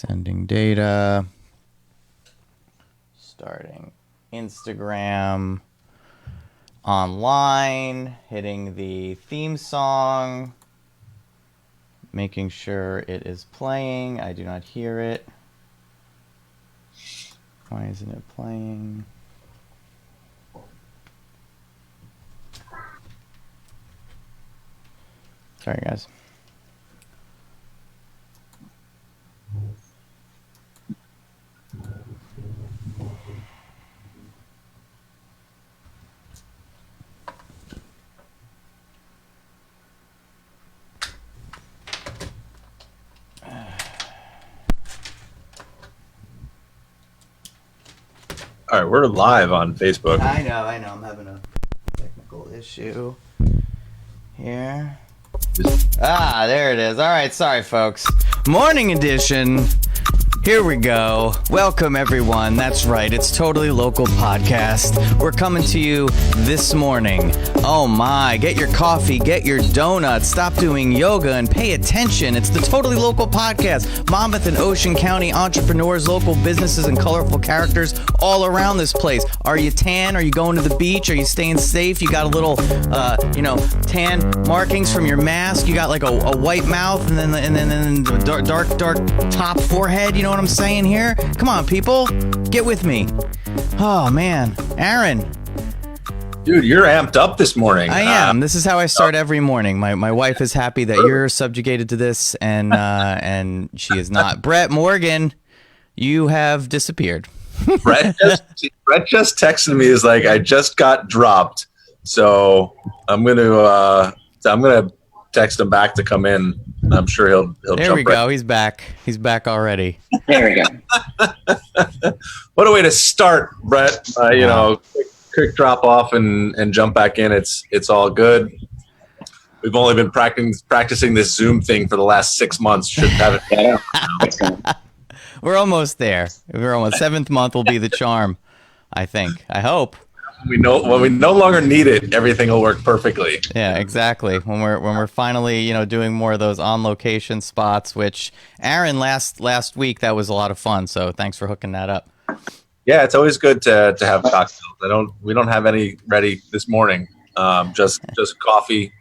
Sending data. Starting Instagram. Online. Hitting the theme song. Making sure it is playing. I do not hear it. Why isn't it playing? Sorry, guys. All right, we're live on Facebook. I know. I'm having a technical issue here. There it is. All right, sorry, folks. Morning edition. Here we go. Welcome, everyone. That's right. It's Totally Local Podcast. We're coming to you this morning. Oh, my. Get your coffee. Get your donuts. Stop doing yoga and pay attention. It's the Totally Local Podcast. Monmouth and Ocean County entrepreneurs, local businesses, and colorful characters all around this place. Are you tan? Are you going to the beach? Are you staying safe? You got a little, tan markings from your mask. You got like a white mouth and then dark top forehead. You know what I'm saying here? Come on, people. Get with me. Oh, man. Aaron. Dude, you're amped up this morning. I am. This is how I start every morning. My wife is happy that you're subjugated to this, and she is not. Bret Morgan, you have disappeared. Bret just texted me. Is like, I just got dropped, so I'm gonna text him back to come in. I'm sure he'll there jump we go. He's back. He's back already. There we go. What a way to start, Bret. Quick drop off and jump back in. It's all good. We've only been practicing this Zoom thing for the last 6 months. Should have it. We're almost there. We're almost 7th month will be the charm. I think. I hope. When we no longer need it, everything will work perfectly. Yeah, exactly. When we're finally, doing more of those on location spots, which Aaron last week, that was a lot of fun. So thanks for hooking that up. Yeah, it's always good to have cocktails. We don't have any ready this morning. Just coffee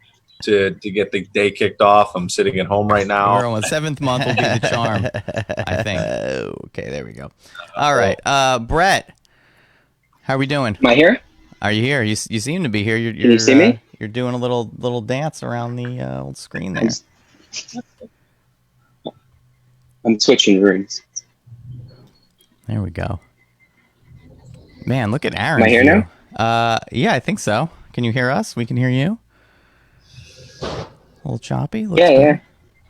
to get the day kicked off. I'm sitting at home right now. We're on 7th month will be the charm, I think. Okay, there we go. All right, Bret, how are we doing? Am I here? Are you here? You seem to be here. Can you see me? You're doing a little dance around the old screen there. I'm switching rooms. There we go. Man, look at Aaron. Am I here now? Yeah, I think so. Can you hear us? We can hear you. A little choppy. Yeah.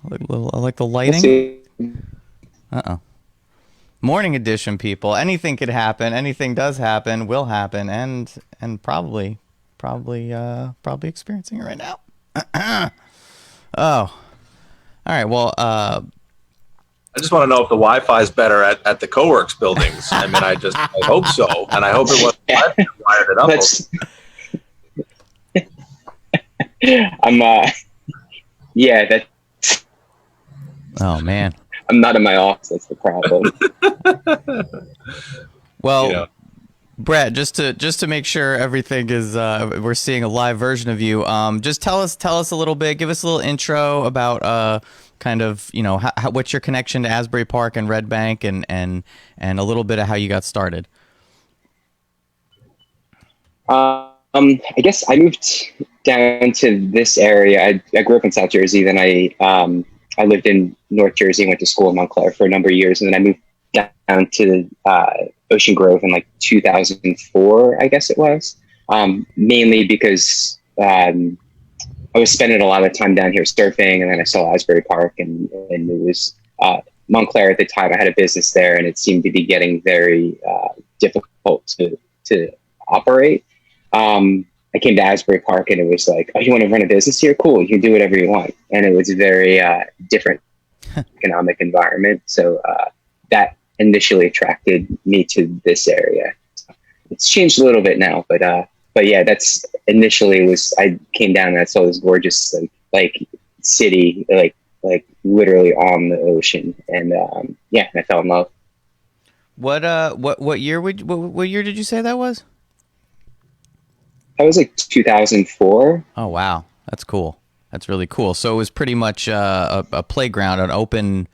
I like the lighting. Morning edition, people. Anything could happen. Anything does happen. Will happen. And probably experiencing it right now. Oh. All right. Well. I just want to know if the Wi-Fi is better at the CoWorks buildings. I mean, I hope so, and I hope it wasn't wired it up. Yeah, that. Oh man. I'm not in my office. That's the problem. Well, Bret, just to make sure everything is we're seeing a live version of you. Just tell us a little bit. Give us a little intro about kind of what's your connection to Asbury Park and Red Bank, and a little bit of how you got started. I guess I moved down to this area. I grew up in South Jersey. Then I lived in North Jersey, went to school in Montclair for a number of years, and then I moved down to Ocean Grove in like 2004, I guess it was. Mainly because I was spending a lot of time down here surfing, and then I saw Asbury Park, and it was Montclair at the time. I had a business there, and it seemed to be getting very difficult to operate. I came to Asbury Park, and it was like, oh, you want to run a business here? Cool, you can do whatever you want. And it was a very different economic environment. So that initially attracted me to this area. It's changed a little bit now, but yeah, that's initially was, I came down and I saw this gorgeous like city, like literally on the ocean. And yeah, I fell in love. What year what year did you say that was? That was like 2004. Oh wow, that's cool. That's really cool. So it was pretty much a playground, an open,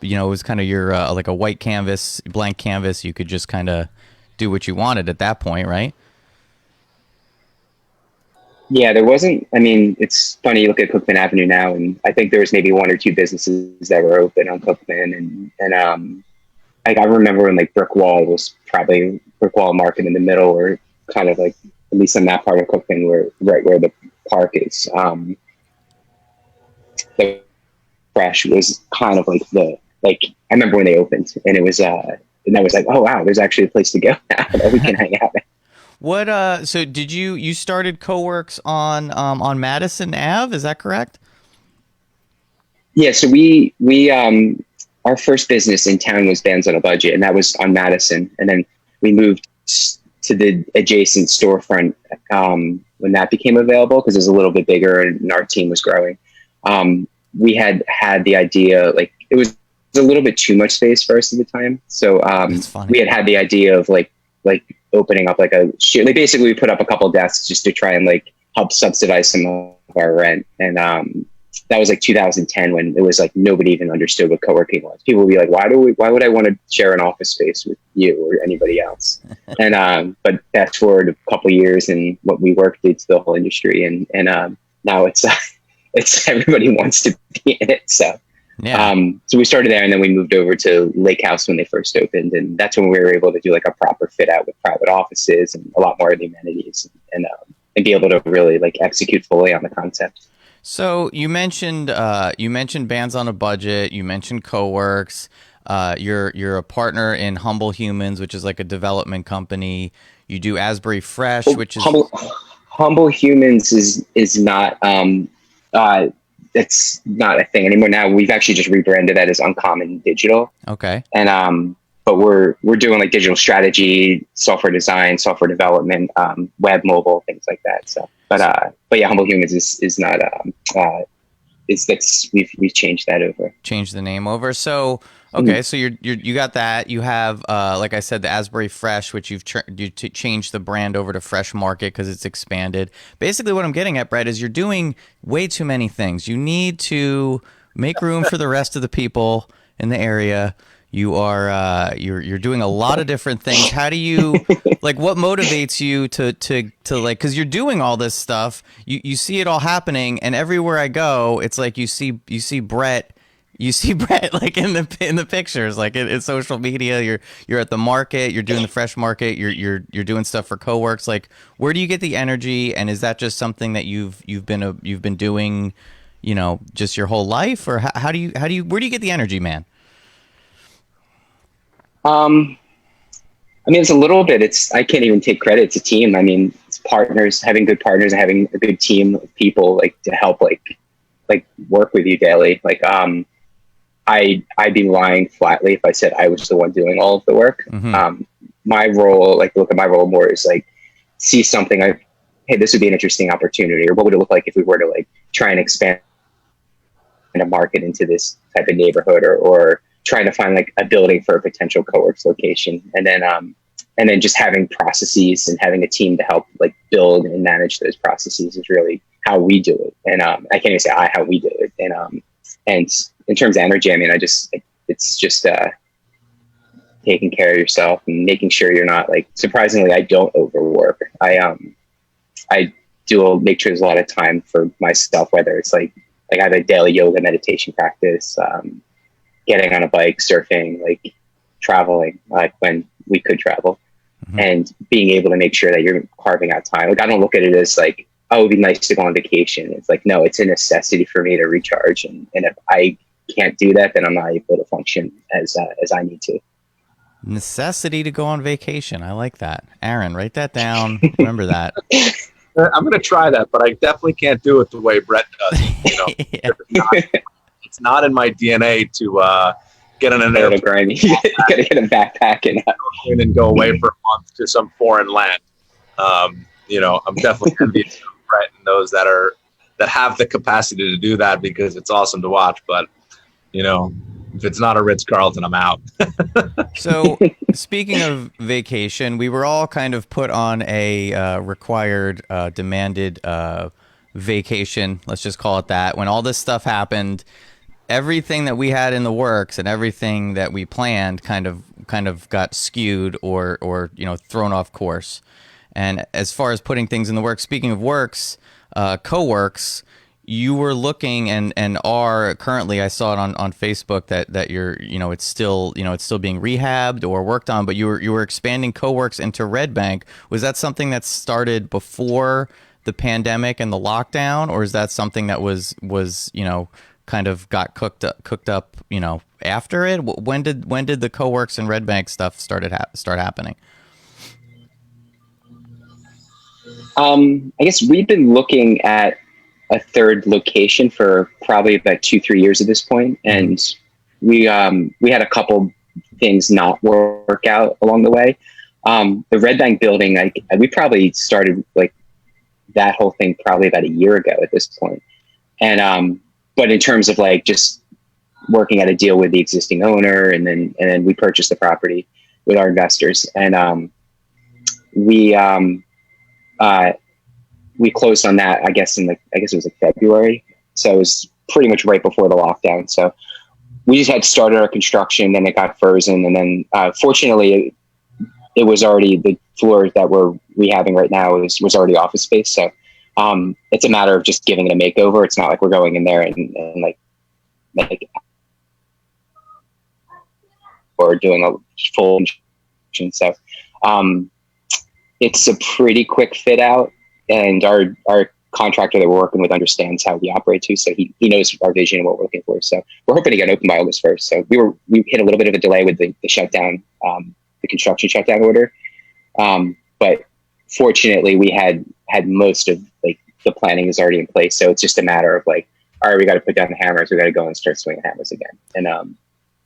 you know, it was kind of your like a white canvas, blank canvas. You could just kind of do what you wanted at that point, right? Yeah, there wasn't. I mean, it's funny. You look at Cookman Avenue now, and I think there was maybe one or two businesses that were open on Cookman, and like I remember when like Brick Wall was probably Brick Wall Market in the middle, or kind of like at least in that part of Cookman, where right where the park is. The Fresh was kind of like the like I remember when they opened, and it was and I was like, oh wow, there's actually a place to go now that we can hang out. What so did you started Coworks on Madison Ave, is that correct? Yeah, so we our first business in town was Bands on a Budget, and that was on Madison, and then we moved to the adjacent storefront when that became available because it was a little bit bigger and our team was growing. We had the idea, like it was a little bit too much space for us at the time, so we had the idea of like opening up like like basically we put up a couple desks just to try and like help subsidize some of our rent, and that was like 2010 when it was like nobody even understood what co-working was. People would be like, why would I want to share an office space with you or anybody else? And but fast forward a couple of years and what we worked into the whole industry, and now it's everybody wants to be in it. So Yeah. So we started there, and then we moved over to Lake House when they first opened, and that's when we were able to do like a proper fit out with private offices and a lot more of the amenities, and be able to really like execute fully on the concept. So you mentioned Bands on a Budget. You mentioned Coworks. You're a partner in Humble Humans, which is like a development company. You do Asbury Fresh, which is Humble Humans is not it's not a thing anymore. Now we've actually just rebranded that as Uncommon Digital. Okay. And but we're doing like digital strategy, software design, software development, web, mobile, things like that. So, but yeah, Humble Humans is not we've changed that over. Changed the name over. So okay, so you got that. You have like I said, the Asbury Fresh, which you changed the brand over to Fresh Market because it's expanded. Basically, what I'm getting at, Bret, is you're doing way too many things. You need to make room for the rest of the people in the area. You are you're doing a lot of different things. How do you like? What motivates you to like? Because you're doing all this stuff. You see it all happening, and everywhere I go, it's like you see Bret. You see Bret like in the pictures, like in social media. You're at the market. You're doing the Fresh Market. You're doing stuff for Coworks. Like, where do you get the energy? And is that just something that you've been doing, you know, just your whole life, or how do you where do you get the energy, man? I mean, it's a little bit. I can't even take credit. It's a team. I mean, it's partners, having good partners, and having a good team of people like to help like work with you daily. Like, I'd be lying flatly if I said I was the one doing all of the work. Mm-hmm. My role, like look at my role more is like see something like, hey, this would be an interesting opportunity, or what would it look like if we were to like try and expand a market into this type of neighborhood, or trying to find like a building for a potential Coworks location, and then just having processes and having a team to help like build and manage those processes is really how we do it. And I can't even say how we do it. And in terms of energy, I mean, it's just taking care of yourself and making sure you're not like. Surprisingly, I don't overwork. I make sure there's a lot of time for myself, whether it's like I have a daily yoga meditation practice. Getting on a bike, surfing, like traveling, like when we could travel, and being able to make sure that you're carving out time. Like I don't look at it as like, oh, it'd be nice to go on vacation. It's like, no, it's a necessity for me to recharge. And if I can't do that, then I'm not able to function as I need to. Necessity to go on vacation. I like that. Aaron, write that down. Remember that. I'm going to try that, but I definitely can't do it the way Bret does. You know, Yeah. It's not in my DNA to get on an airplane. Grimy. You gotta get a backpack and go away for a month to some foreign land. You know, I'm definitely envious of Bret and those that have the capacity to do that, because it's awesome to watch. But you know, If it's not a Ritz-Carlton, I'm out. So, speaking of vacation, we were all kind of put on a required, demanded vacation. Let's just call it that. When all this stuff happened, everything that we had in the works and everything that we planned kind of got skewed or thrown off course. And as far as putting things in the works, speaking of works, co-works, you were looking and are currently, I saw it on Facebook that you're, it's still being rehabbed or worked on, but you were expanding co-works into Red Bank. Was that something that started before the pandemic and the lockdown, or is that something that was kind of got cooked up after it? When did the co-works and Red Bank stuff start happening? I guess we've been looking at a third location for probably about 2-3 years at this point, and we had a couple things not work out along the way. The Red Bank building, we probably started like that whole thing probably about a year ago at this point. And but in terms of like just working out a deal with the existing owner, and then we purchased the property with our investors, and we closed on that, I guess it was like February. So it was pretty much right before the lockdown. So we just had started our construction, then it got frozen. And then fortunately it was already, the floor that we're rehabbing right now was already office space. So it's a matter of just giving it a makeover. It's not like we're going in there and like or doing a full construction. So it's a pretty quick fit out. And our contractor that we're working with understands how we operate too. So he knows our vision and what we're looking for. So we're hoping to get open by August 1st. So we hit a little bit of a delay with the shutdown, the construction shutdown order. But fortunately we had most of like the planning is already in place. So it's just a matter of like, all right, we got to put down the hammers. We got to go and start swinging hammers again. And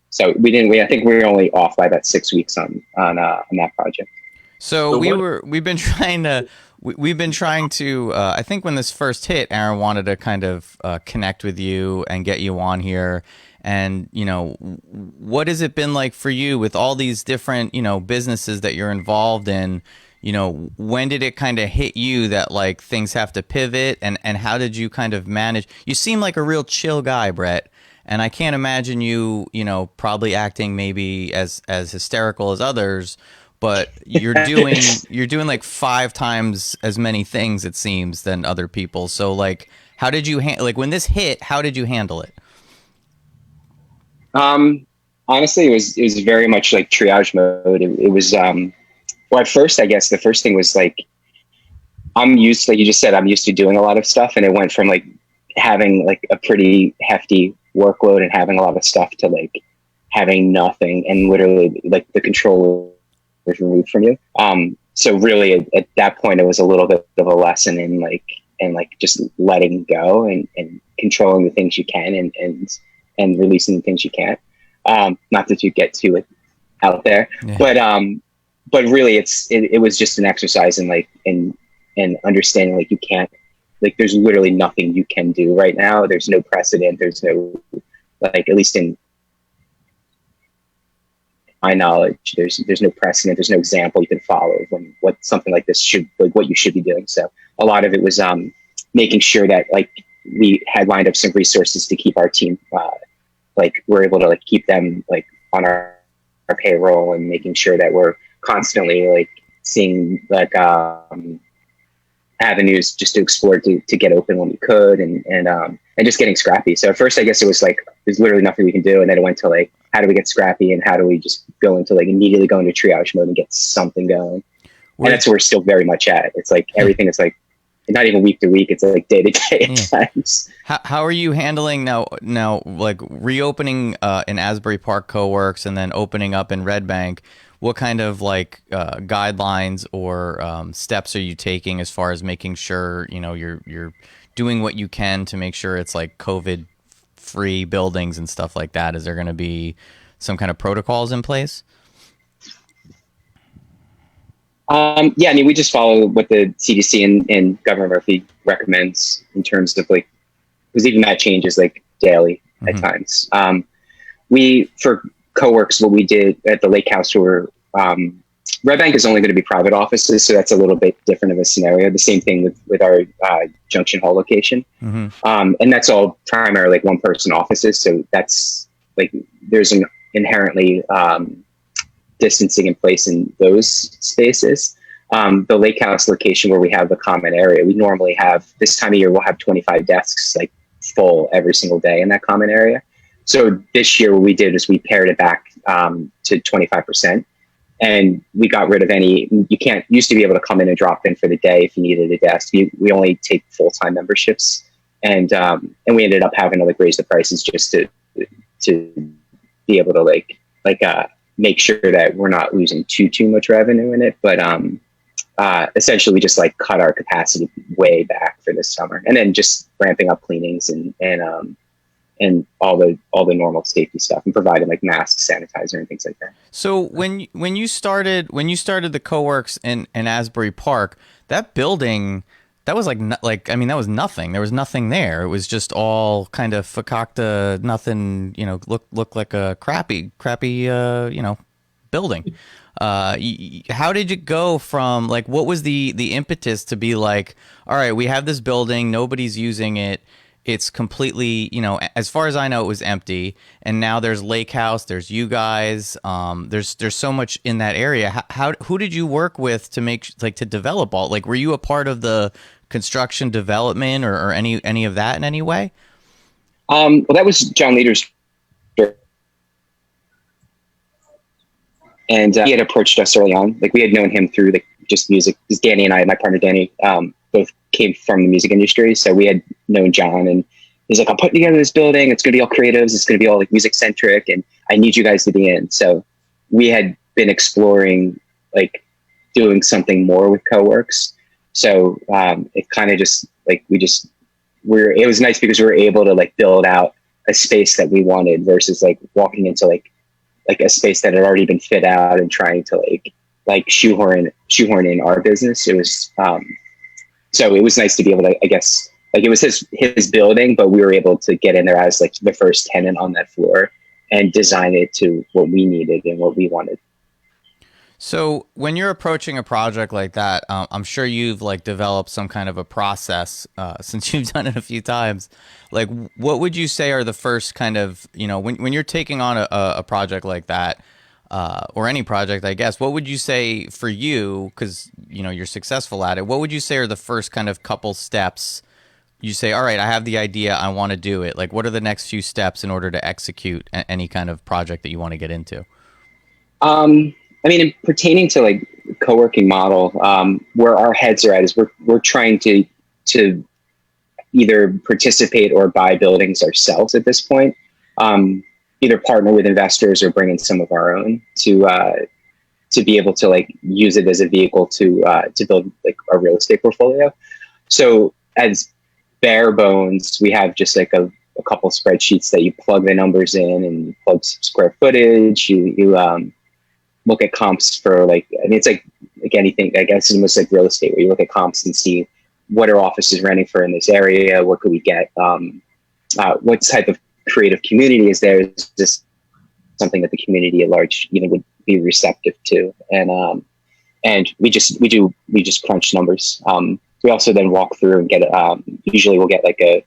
so I think we were only off by about 6 weeks on that project. So we've been trying to, I think when this first hit, Aaron wanted to kind of connect with you and get you on here. And, what has it been like for you with all these different, businesses that you're involved in? When did it kind of hit you that like things have to pivot, and how did you kind of manage? You seem like a real chill guy, Bret. And I can't imagine you, probably acting maybe as hysterical as others, but you're doing like 5 times as many things, it seems, than other people. So like, how did you like when this hit? How did you handle it? Honestly, it was very much like triage mode. It was well, at first, I guess the first thing was like, I'm used, like you just said, I'm used to doing a lot of stuff, and it went from like having like a pretty hefty workload and having a lot of stuff to like having nothing, and literally like the control was removed from you. So really at that point, it was a little bit of a lesson in like just letting go and controlling the things you can and releasing the things you can't. Not that you get to it out there, yeah. But really it was just an exercise in like, in understanding like you can't, like there's literally nothing you can do right now. There's no precedent. There's no, like, at least in my knowledge, there's no precedent. There's no example you can follow when what something like this should, like what you should be doing. So a lot of it was making sure that like we had lined up some resources to keep our team, like we're able to like keep them like on our payroll, and making sure that we're constantly like seeing like avenues just to explore to get open when we could, and just getting scrappy. So at first, I guess it was like there's literally nothing we can do, and then it went to like, how do we get scrappy, and how do we just go into like immediately go into triage mode and get something going. And that's where we're still very much at. It's like everything is like not even week to week, it's like day to day at times. How are you handling now like reopening in Asbury Park Co-works and then opening up in Red Bank? What kind of like guidelines or steps are you taking as far as making sure you're doing what you can to make sure it's like COVID free buildings and stuff like that? Is there going to be some kind of protocols in place? Yeah, I mean, we just follow what the CDC and Governor Murphy recommends in terms of like, because even that changes like daily at times. we for co-works, what we did at the lake house were Red Bank is only going to be private offices, so that's a little bit different of a scenario. The same thing with our Junction Hall location, and that's all primarily like one-person offices. So that's like there's an inherently distancing in place in those spaces. The lake house location where we have the common area, we normally have this time of year we'll have 25 desks like full every single day in that common area. So this year what we did is we pared it back to 25%. And we got rid of used to be able to come in and drop in for the day if you needed a desk. We only take full-time memberships. And we ended up having to like raise the prices just to be able to make sure that we're not losing too much revenue in it. But essentially we just like cut our capacity way back for this summer, and then just ramping up cleanings and all the normal safety stuff, and providing like masks, sanitizer, and things like that. So when you started the co-works in Asbury Park, that building, that was that was nothing. There was nothing there. It was just all kind of fakakta, nothing. Looked like a crappy building. How did it go from like, what was the impetus to be like, all right, we have this building, nobody's using it. It's completely, as far as I know, it was empty. And now there's Lake House, there's you guys, there's so much in that area. Who did you work with to develop all, like, were you a part of the construction development or any of that in any way? Well, that was John Leader's. And he had approached us early on. Like we had known him through just music. Because Danny and I, my partner Danny, both came from the music industry. So we had known John, and he's like, I'm putting together this building. It's going to be all creatives. It's going to be all like music centric, and I need you guys to be in. So we had been exploring like doing something more with co-works. So it kind of just like, it was nice because we were able to like build out a space that we wanted versus like walking into like a space that had already been fit out and trying to like shoehorn in our business. It was, so it was nice to be able to, I guess, like it was his building, but we were able to get in there as like the first tenant on that floor and design it to what we needed and what we wanted. So when you're approaching a project like that, I'm sure you've like developed some kind of a process since you've done it a few times. Like, what would you say are the first kind of, when you're taking on a project like that, or any project, I guess, what would you say for you, because, you're successful at it, what would you say are the first kind of couple steps? You say, all right, I have the idea, I want to do it. Like, what are the next few steps in order to execute any kind of project that you want to get into? I mean, pertaining to like co-working model, where our heads are at is we're trying to either participate or buy buildings ourselves at this point. Either partner with investors or bring in some of our own to be able to like use it as a vehicle to build like a real estate portfolio. So as bare bones, we have just like a couple spreadsheets that you plug the numbers in and you plug square footage. You look at comps for like, I mean, it's like anything, I guess it's almost like real estate where you look at comps and see what are offices renting for in this area? What could we get? What type of creative community is there? Is this something that the community at large would be receptive to? And we just crunch numbers. We also then walk through and get, usually we'll get like a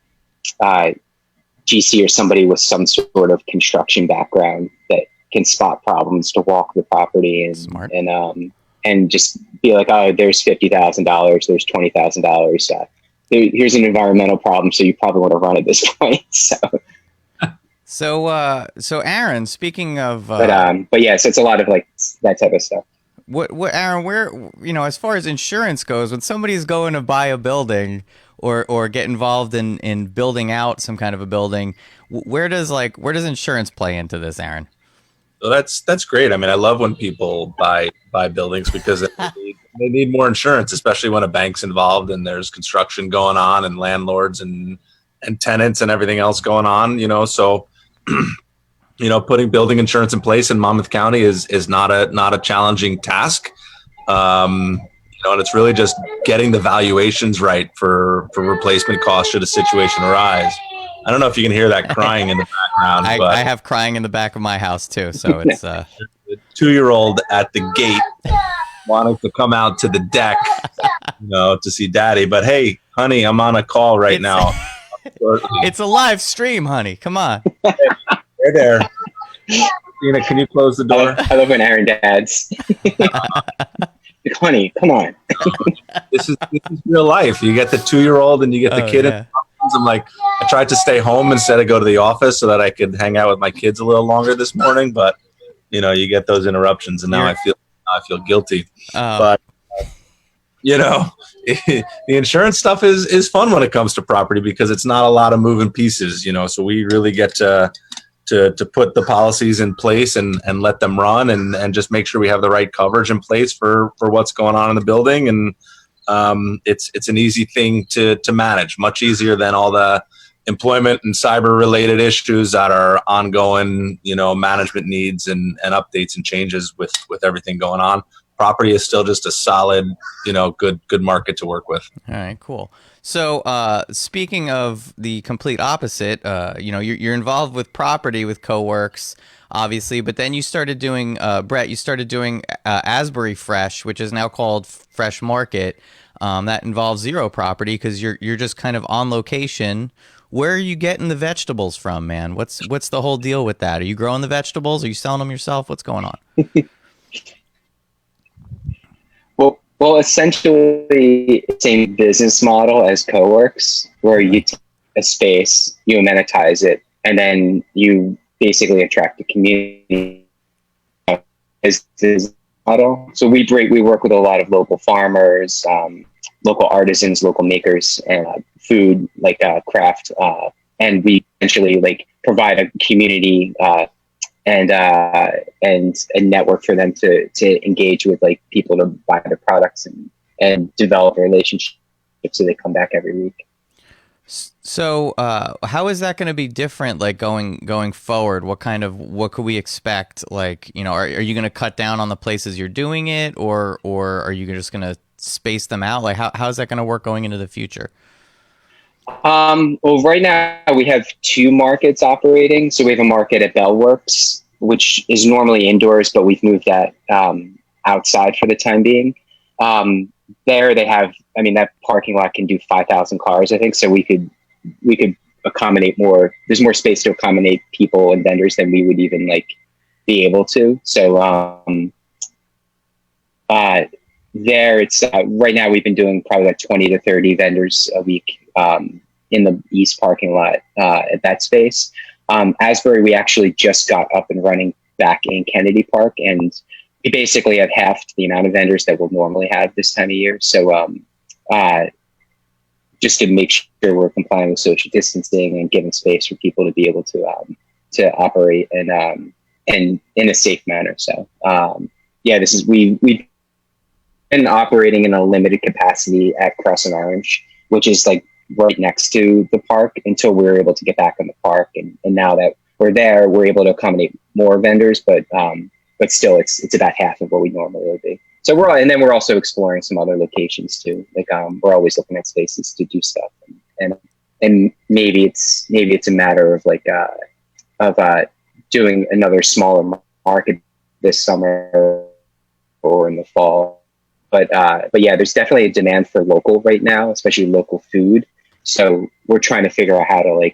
GC or somebody with some sort of construction background that can spot problems to walk the property and just be like, oh, there's $50,000, there's $20,000. Here's an environmental problem, so you probably want to run at this point. So Aaron, speaking of, but yeah, so it's a lot of like that type of stuff. What Aaron, where, as far as insurance goes, when somebody's going to buy a building or get involved in building out some kind of a building, where does insurance play into this, Aaron? So that's great. I mean, I love when people buy buildings because they need more insurance, especially when a bank's involved and there's construction going on and landlords and tenants and everything else going on. So putting building insurance in place in Monmouth County is not a challenging task. And it's really just getting the valuations right for replacement costs should a situation arise. I don't know if you can hear that crying in the back. background. I, But I have crying in the back of my house too, so it's the 2-year-old at the gate wanting to come out to the deck, to see daddy. But hey, honey, I'm on a call right now. It's a live stream, honey. Come on. Hey there. Tina, can you close the door? I love when Aaron dads. Like, honey, come on. This is real life. You get the 2-year-old and you get the kid. Yeah. I'm like, I tried to stay home instead of go to the office so that I could hang out with my kids a little longer this morning. But you get those interruptions, and now I feel guilty. But the insurance stuff is fun when it comes to property because it's not a lot of moving pieces. So we really get to put the policies in place and let them run and just make sure we have the right coverage in place for what's going on in the building. And it's an easy thing to manage, much easier than all the employment and cyber related issues that are ongoing, management needs and updates and changes with everything going on. Property is still just a solid, good market to work with. All right, cool. So speaking of the complete opposite, you're involved with property with CoWorks, obviously, but then you started doing, Bret, Asbury Fresh, which is now called Fresh Market. That involves zero property because you're just kind of on location. Where are you getting the vegetables from, man? What's the whole deal with that? Are you growing the vegetables? Are you selling them yourself? What's going on? Well, essentially, same business model as CoWorks, where you take a space, you amenitize it, and then you basically attract the community. As this model, so we work with a lot of local farmers, local artisans, local makers, and food like craft, and we essentially provide a community and a network for them to engage with people to buy their products and develop a relationship so they come back every week. So how is that going to be different going forward? What could we expect? Are you going to cut down on the places you're doing it, or are you just going to space them out? How is that going to work going into the future? Well, right now we have 2 markets operating. So we have a market at Bellworks, which is normally indoors, but we've moved that outside for the time being. There they have, that parking lot can do 5,000 cars, I think. So we could accommodate more. There's more space to accommodate people and vendors than we would even be able to. So there it's right now we've been doing probably 20 to 30 vendors a week in the east parking lot at that space. Asbury, we actually just got up and running back in Kennedy Park, and we basically have half the amount of vendors that we'll normally have this time of year. So just to make sure we're complying with social distancing and giving space for people to be able to operate and in a safe manner. So we've been operating in a limited capacity at Crescent Orange, which is right next to the park, until we were able to get back in the park. And now that we're there, we're able to accommodate more vendors, but still it's about half of what we normally would be. So we're also exploring some other locations too. We're always looking at spaces to do stuff, and maybe it's a matter of doing another smaller market this summer or in the fall. But yeah, there's definitely a demand for local right now, especially local food. So we're trying to figure out how to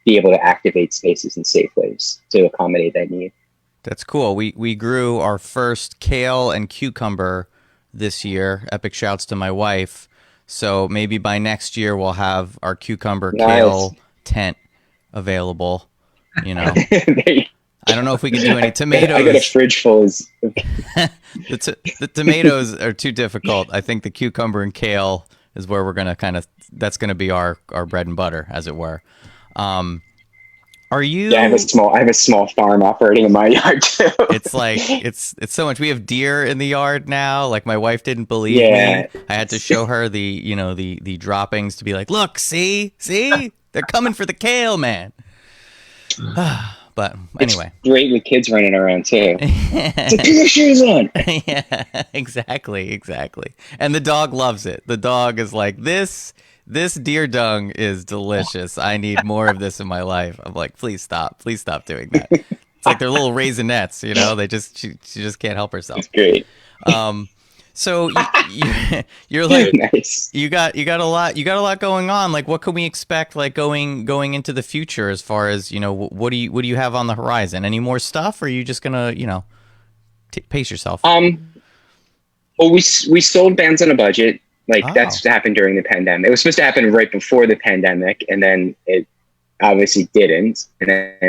be able to activate spaces in safe ways to accommodate that need. That's cool. We grew our first kale and cucumber this year. Epic shouts to my wife. So maybe by next year we'll have our cucumber kale tent available. I don't know if we can do any tomatoes. I got a fridge full. The tomatoes are too difficult. I think the cucumber and kale is where we're gonna that's gonna be our bread and butter, as it were. Are you? Yeah, I have a small farm operating in my yard too. It's so much. We have deer in the yard now. My wife didn't believe me. I had to show her the droppings to be like, look, see, they're coming for the kale, man. But anyway, it's great with kids running around too. Put your shoes on. Yeah, exactly. And the dog loves it. The dog is like, this This deer dung is delicious. I need more of this in my life. I'm like, please stop doing that. It's like they're little raisinets, you know. They just she just can't help herself. It's great. So you're like Nice. you got a lot going on. Like, what can we expect like going into the future as far as, you know, what do you have on the horizon? Any more stuff, or are you just gonna, you know, pace yourself? Well, we sold Bands on a Budget. Like that's happened during the pandemic. It was supposed to happen right before the pandemic, and then it obviously didn't.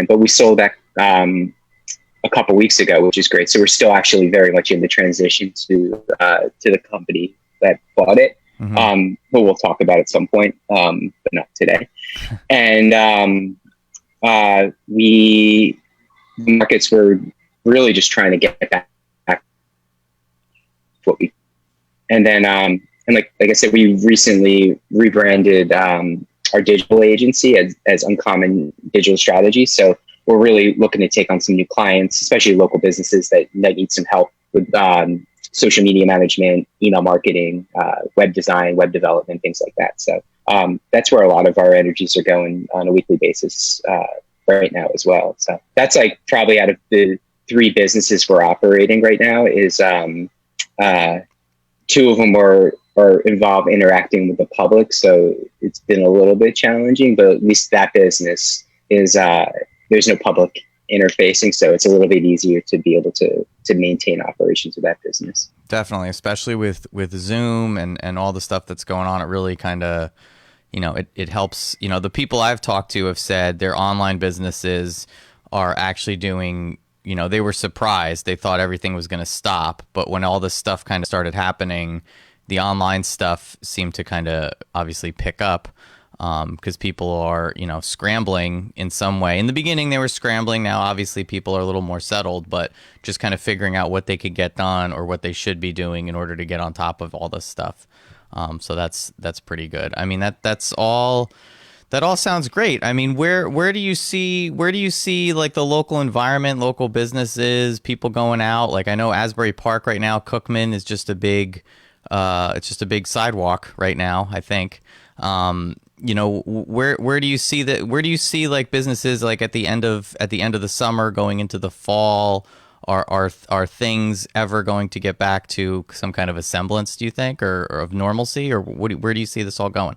But we sold that a couple weeks ago, which is great. So we're still actually very much in the transition to the company that bought it. Mm-hmm. But we'll talk about it at some point, but not today. And the markets were really just trying to get back to what we, and then and like I said, we recently rebranded our digital agency as Uncommon Digital Strategy. So we're really looking to take on some new clients, especially local businesses that need some help with social media management, email marketing, web design, web development, things like that. So that's where a lot of our energies are going on a weekly basis right now as well. So that's like probably out of the 3 businesses we're operating right now is 2 of them are involved interacting with the public. So it's been a little bit challenging, but at least that business is there's no public interfacing, so it's a little bit easier to be able to maintain operations of that business. Definitely, especially with Zoom and all the stuff that's going on. It really kind of, you know, it helps. You know, the people I've talked to have said their online businesses are actually doing, you know, they were surprised. They thought everything was going to stop, but when all this stuff kind of started happening, the online stuff seemed to kind of obviously pick up. Because people are, you know, scrambling in some way. In the beginning, they were scrambling. Now, obviously, people are a little more settled, but just kind of figuring out what they could get done or what they should be doing in order to get on top of all this stuff. So that's pretty good. I mean, that all sounds great. I mean, where do you see like the local environment, local businesses, people going out? Like, I know Asbury Park right now, Cookman is just a big, it's just a big sidewalk right now, I think. You know, where do you see that? Where do you see like businesses like at the end of the summer going into the fall? Are things ever going to get back to some kind of a semblance, do you think, or of normalcy, or where do you see this all going?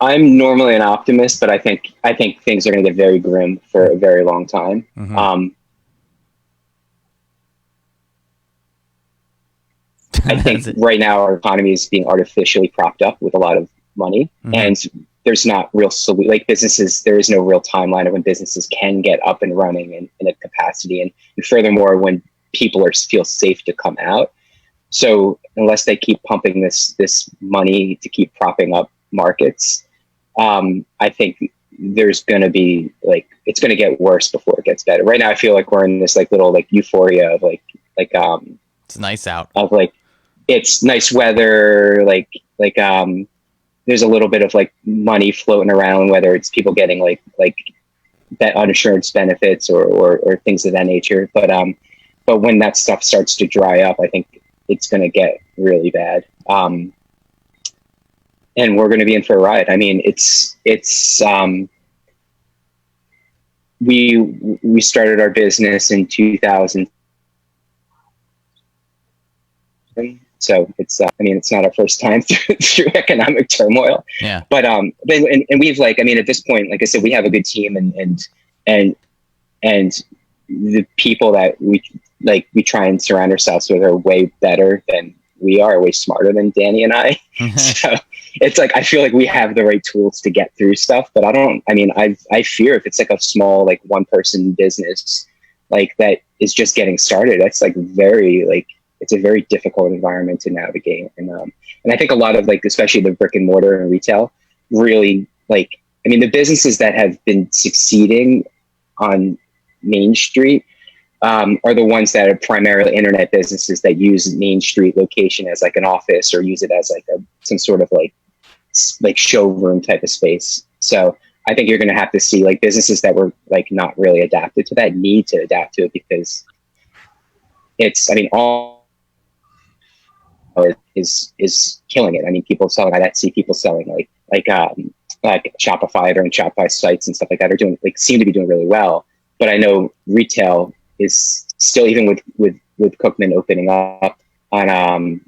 I'm normally an optimist, but I think things are going to get very grim for a very long time. Mm-hmm. I think right now our economy is being artificially propped up with a lot of money, mm-hmm. and there's not real like businesses. There is no real timeline of when businesses can get up and running in a capacity, and furthermore, when people feel safe to come out. So unless they keep pumping this money to keep propping up markets, I think there's going to be like it's going to get worse before it gets better. Right now, I feel like we're in this like little like euphoria of like it's nice out of like it's nice weather, like there's a little bit of like money floating around, whether it's people getting like that insurance benefits or things of that nature. But when that stuff starts to dry up, I think it's going to get really bad. And we're going to be in for a ride. I mean, we started our business in 2000. So it's, I mean, it's not our first time through economic turmoil. Yeah. But we've like, I mean, at this point, like I said, we have a good team and the people that we try and surround ourselves with are way better than we are, way smarter than Danny and I. So it's like, I feel like we have the right tools to get through stuff, but I fear if it's like a small, like 1-person business, like that is just getting started, that's like it's a very difficult environment to navigate. And I think a lot of like, especially the brick and mortar and retail really like, I mean, the businesses that have been succeeding on Main Street are the ones that are primarily internet businesses that use Main Street location as like an office or use it as like some sort of like showroom type of space. So I think you're going to have to see like businesses that were like not really adapted to that need to adapt to it, because it's, I mean, all is killing it. I mean, people selling on Etsy, people selling like Shopify, or in Shopify sites and stuff like that are doing, like, seem to be doing really well. But I know retail is still, even with Cookman opening up on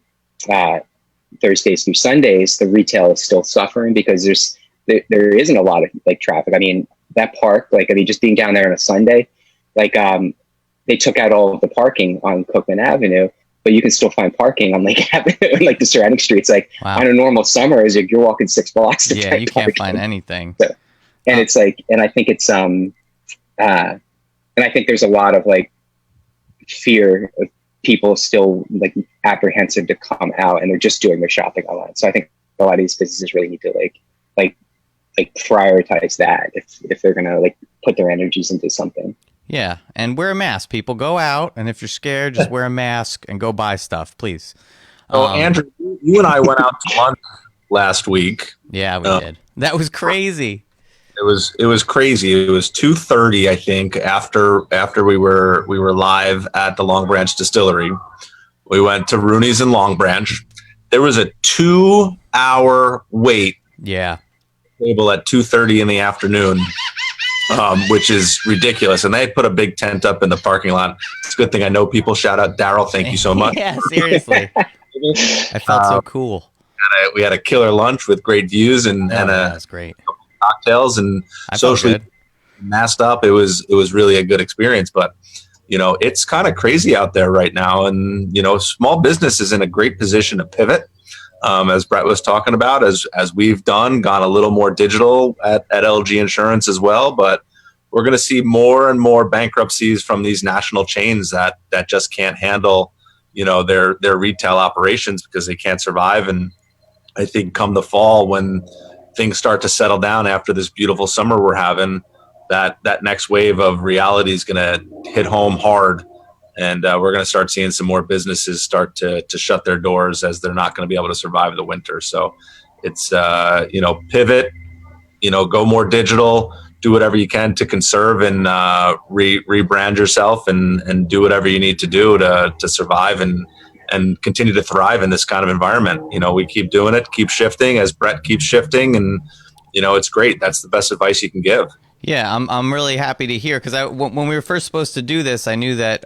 Thursdays through Sundays, the retail is still suffering because there isn't a lot of like traffic. I mean, that park, like, I mean, just being down there on a Sunday, like, they took out all of the parking on Cookman Avenue, but you can still find parking on Lake Avenue and like the surrounding streets. Like, wow. On a normal summer, is you're walking 6 blocks to yeah, you parking. can't find anything. So, and it's like, and I think it's and I think there's a lot of like fear of people still like apprehensive to come out, and they're just doing their shopping online. So I think a lot of these businesses really need to like prioritize that if they're gonna like put their energies into something. Yeah, and wear a mask. People, go out, and if you're scared, just wear a mask and go buy stuff, please. So Andrew, you and I went out to lunch last week. Yeah, we did. That was crazy. It was crazy. It was 2:30, I think, after we were live at the Long Branch Distillery. We went to Rooney's in Long Branch. There was a 2-hour wait. Yeah. Table at 2:30 in the afternoon, which is ridiculous. And they had put a big tent up in the parking lot. It's a good thing I know people. Shout out Daryl. Thank you so much. Yeah, seriously. I felt so cool. We had a killer lunch with great views and that's great. Cocktails and socially masked up. It was really a good experience. But it's kind of crazy out there right now, and small business is in a great position to pivot. As Bret was talking about, as we've gone a little more digital at LG Insurance as well, but we're going to see more and more bankruptcies from these national chains that just can't handle, their retail operations because they can't survive. And I think come the fall, when things start to settle down after this beautiful summer we're having, that next wave of reality is going to hit home hard. And we're going to start seeing some more businesses start to shut their doors as they're not going to be able to survive the winter. So it's, pivot, go more digital, do whatever you can to conserve and rebrand yourself and do whatever you need to do to survive and continue to thrive in this kind of environment. We keep doing it, keep shifting as Bret keeps shifting. And, it's great. That's the best advice you can give. Yeah, I'm really happy to hear, because when we were first supposed to do this, I knew that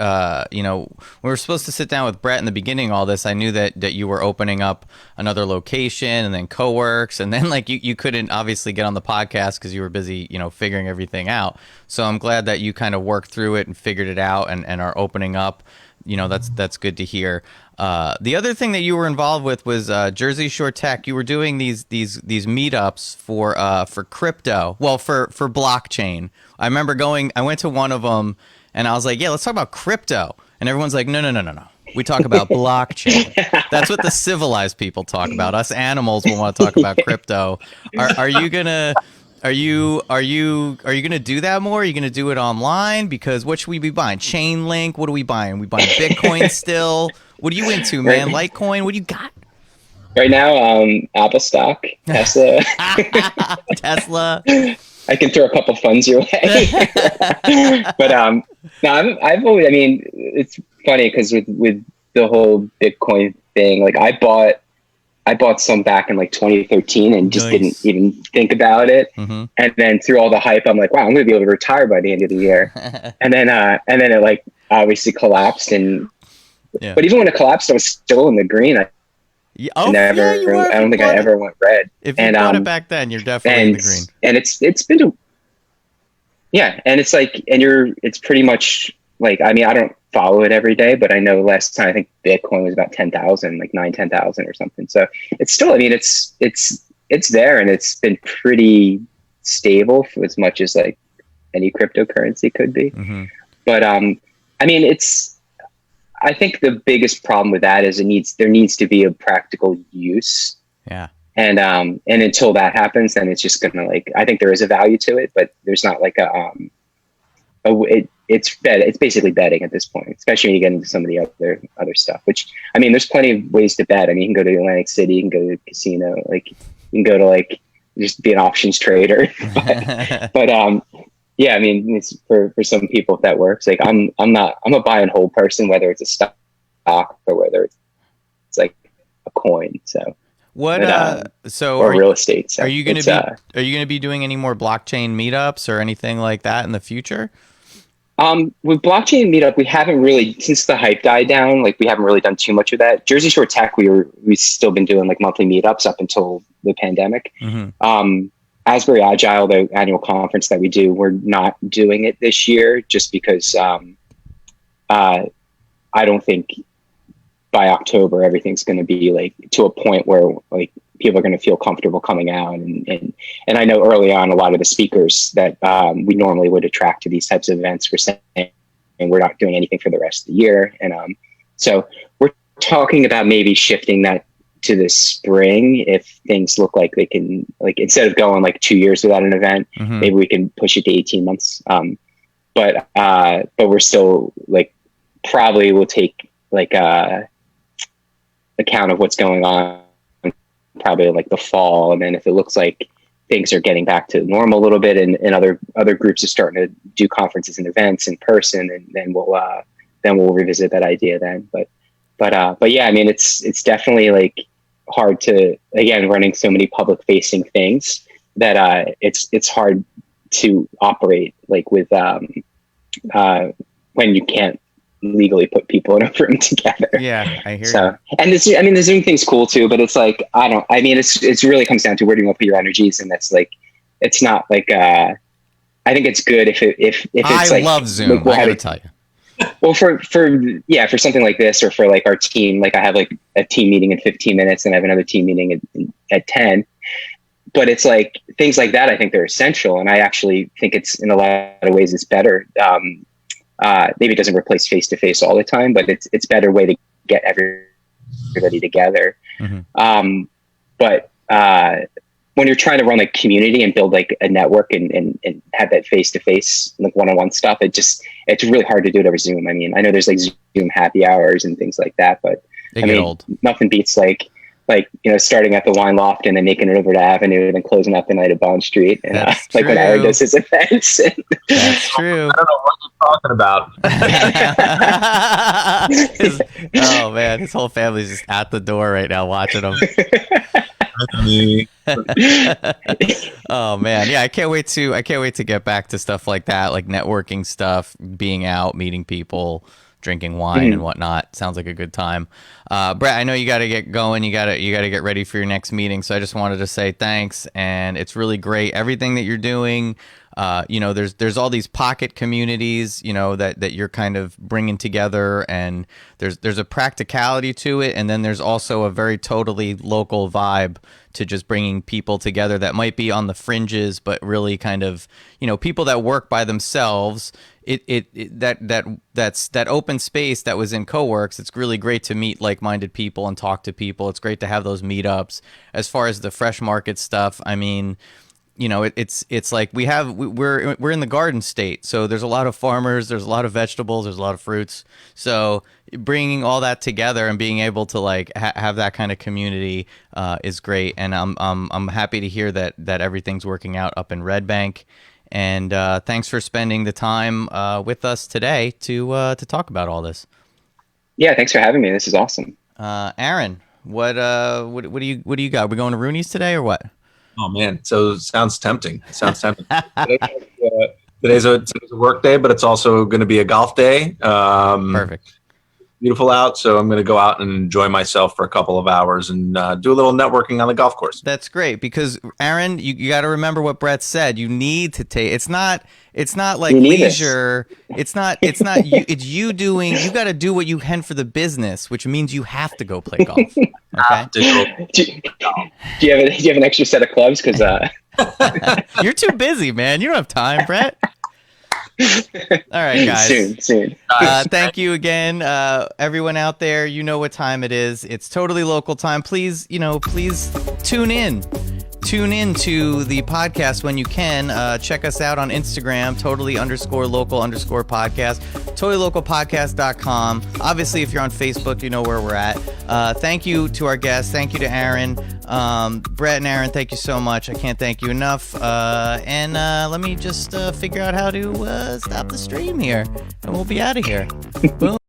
when we were supposed to sit down with Bret in the beginning of all this, I knew that you were opening up another location and then co-works, and then like you couldn't obviously get on the podcast because you were busy figuring everything out. So I'm glad that you kind of worked through it and figured it out and are opening up. That's good to hear. The other thing that you were involved with was Jersey Shore Tech. You were doing these meetups for crypto. Well, for blockchain. I remember I went to one of them and I was like, yeah, let's talk about crypto. And everyone's like, no. We talk about blockchain. That's what the civilized people talk about. Us animals will want to talk about crypto. Are you gonna do that more? Are you gonna do it online? Because what should we be buying? Chainlink? What are we buying? We buying Bitcoin still? What are you into, man? Litecoin? What do you got? Right now, Apple stock, Tesla. Tesla. I can throw a couple funds your way. But no, I've always. I mean, it's funny because with the whole Bitcoin thing, like I bought some back in like 2013 and just didn't even think about it. Mm-hmm. And then through all the hype, I'm like, wow, I'm going to be able to retire by the end of the year. and then it like obviously collapsed. But even when it collapsed, I was still in the green. I don't think I ever went red. If you bought it back then, you're definitely in the green. And it's been and it's like, it's pretty much like, I mean, I don't follow it every day, but I know last time I think Bitcoin was about 10,000, like 10,000 or something. So it's still, I mean, it's there and it's been pretty stable for as much as like any cryptocurrency could be. Mm-hmm. But I mean, I think the biggest problem with that is there needs to be a practical use. Yeah. And until that happens, then it's just gonna like, I think there is a value to it, but there's not like it's basically betting at this point, especially when you get into some of the other stuff, which, I mean, there's plenty of ways to bet. I mean, you can go to Atlantic City, you can go to a casino, like you can go to like, just be an options trader. but yeah, I mean, it's for some people, if that works, like I'm a buy and hold person, whether it's a stock or whether it's like coin. So what? So or real estate. So are you going to be doing any more blockchain meetups or anything like that in the future? With blockchain meetup, we haven't really, since the hype died down, like we haven't really done too much of that. Jersey Shore Tech, we've still been doing like monthly meetups up until the pandemic. Asbury Agile, the annual conference that we do, we're not doing it this year just because I don't think by October everything's going to be like to a point where like people are going to feel comfortable coming out. And I know early on, a lot of the speakers that we normally would attract to these types of events were saying, and we're not doing anything for the rest of the year. And so we're talking about maybe shifting that to the spring if things look like they can, like instead of going like 2 years without an event, maybe we can push it to 18 months. But we're still like, probably will take like account of what's going on probably like the fall. And then if it looks like things are getting back to normal a little bit and other groups are starting to do conferences and events in person, and then we'll revisit that idea then. But yeah, I mean, it's definitely like hard to, again, running so many public facing things that it's hard to operate like with when you can't legally put people in a room together. Yeah, I hear so, you. And the Zoom thing's cool too, but it's like, it's really comes down to where do you want to put your energies. And that's like, it's not like, I think it's good if it's I love Zoom. Like, I gotta tell you. Well, for something like this, or for like our team, like I have like a team meeting in 15 minutes and I have another team meeting at 10, but it's like things like that. I think they're essential. And I actually think it's in a lot of ways it's better. Maybe it doesn't replace face-to-face all the time, but it's a better way to get everybody together. But when you're trying to run like community and build like a network and have that face-to-face, like one-on-one stuff, it's really hard to do it over Zoom. I mean, I know there's like Zoom happy hours and things like that, but nothing beats like, starting at the Wine Loft and then making it over to Avenue and then closing up the night at Bond Street. And like when Aaron does his events. That's true. I don't know what you're talking about. Oh man, his whole family's just at the door right now watching him. Oh man, yeah, I can't wait to get back to stuff like that, like networking stuff, being out, meeting people, drinking wine and whatnot. Sounds like a good time. Bret, I know you got to get going. You got to get ready for your next meeting. So I just wanted to say thanks, and it's really great everything that you're doing. There's all these pocket communities, that you're kind of bringing together, and there's a practicality to it, and then there's also a very totally local vibe to just bringing people together that might be on the fringes, but really kind of, people that work by themselves. That's that open space that was in Coworks. It's really great to meet like-minded people and talk to people. It's great to have those meetups. As far as the fresh market stuff, I mean, it's like we're in the garden state, so there's a lot of farmers, there's a lot of vegetables, there's a lot of fruits. So bringing all that together and being able to like have that kind of community is great. And I'm happy to hear that everything's working out up in Red Bank. And thanks for spending the time with us today to talk about all this. Yeah, thanks for having me. This is awesome. Aaron, what do you got? We going to Rooney's today or what? Oh man, so sounds tempting. Today's a work day, but it's also going to be a golf day. Perfect. Beautiful out, so I'm going to go out and enjoy myself for a couple of hours and do a little networking on the golf course. That's great, because Aaron, you got to remember what Bret said. You need to take. It's not like leisure. It's not you. It's you doing. You got to do what you can for the business, which means you have to go play golf. Okay. Do you have an extra set of clubs? Because you're too busy, man. You don't have time, Bret. All right, guys. Soon. Thank you again, everyone out there. You know what time it is. It's totally local time. Please tune in. Tune in to the podcast when you can. Check us out on Instagram, totally_local_podcast, totallylocalpodcast.com. Obviously, if you're on Facebook, you know where we're at. Thank you to our guests. Thank you to Aaron. Bret and Aaron, thank you so much. I can't thank you enough. And let me just figure out how to stop the stream here, and we'll be out of here. Boom.